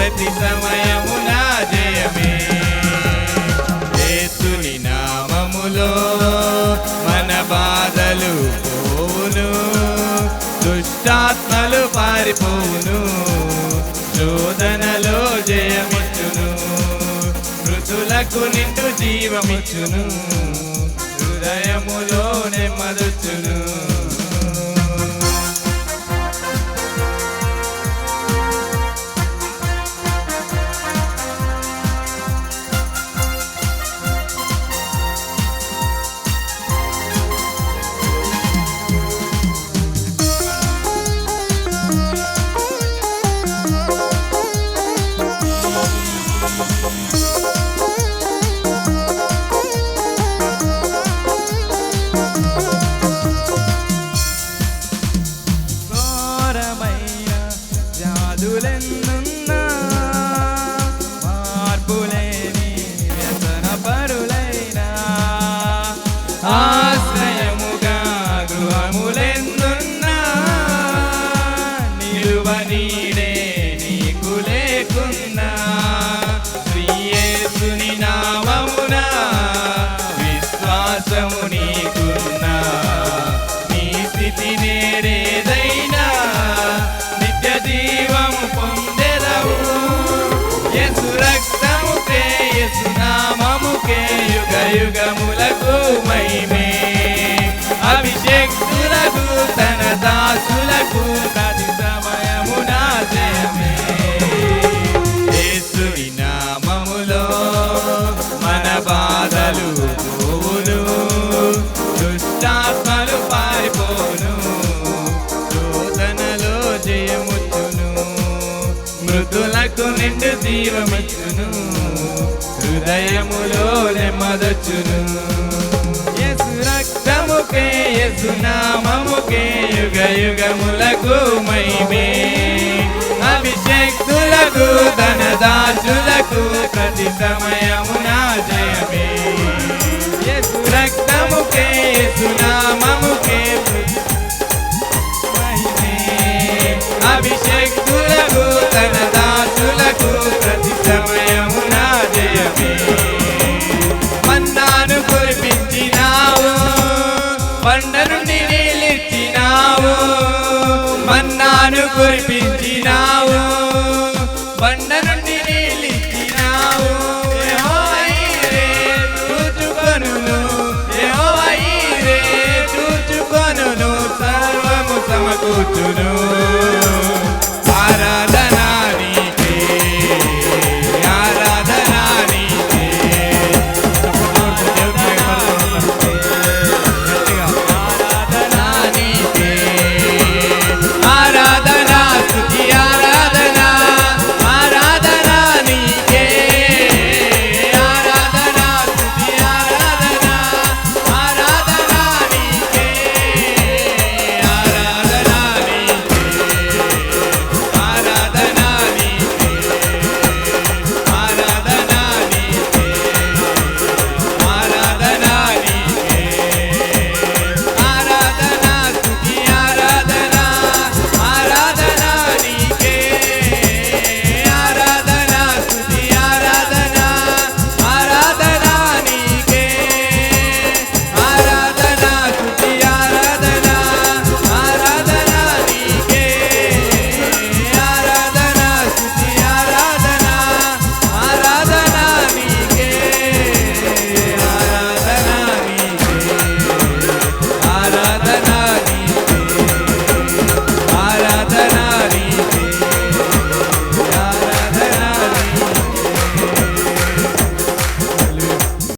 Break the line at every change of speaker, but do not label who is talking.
ప్రతి సమయమున జయమే. యేసుని నామములో మన బాధలు పోవును, దుష్టాత్మలు పారిపోవును, శోధనలో జయమిచ్చును, మృతులకు నిండు జీవమిచ్చును, హృదయములో నెమ్మదొచ్చును. వ్యాధులెన్నున్నా మార్పులేని వ్యసన పరులైనా, ఆశ్రయముగా గృహములెన్నున్నా నిలువ నీడే నీకు లేకున్నా, శ్రీయేసుని నామమున విశ్వాసము నీకున్నా, నీ స్థితి నేరేదైనా జీవము పొందెదవు. యేసు రక్తముకే యేసు నామముకే యుగ యుగములకు మహిమే. అభిషేక్తులకు తన దాసులకు ప్రతి సమయమున జయమే. యేసుని నామములో మన బాధలు పోవును, దుష్టాత్మలు పారిపోను, శోధనలో జయముచ్చును, మృతులకు నిండు జీవమిచ్చును, హృదయములో నెమ్మదొచ్చును. యేసు రక్తముకే యేసు నామముకే యుగ యుగములకు మహిమే. అభిషేక్తులకు తన దాసులకు ప్రతి సమయమున జయమే. యేసు రక్తముకే యేసు నామముకే అభిషేక్తులకు తన దాసులకు ప్రతి సమయమున జయమే. మన్నాను కురిపించినావు, బండ నుండి నీళ్ళిచ్చినావు, మన్నాను కురిపించినావు, బండ నుండి నీళ్ళిచ్చినావు. యెహోవా ఈరే చూచుకొనును, యెహోవా ఈరే చూచుకొనును, సర్వము సమకూర్చును.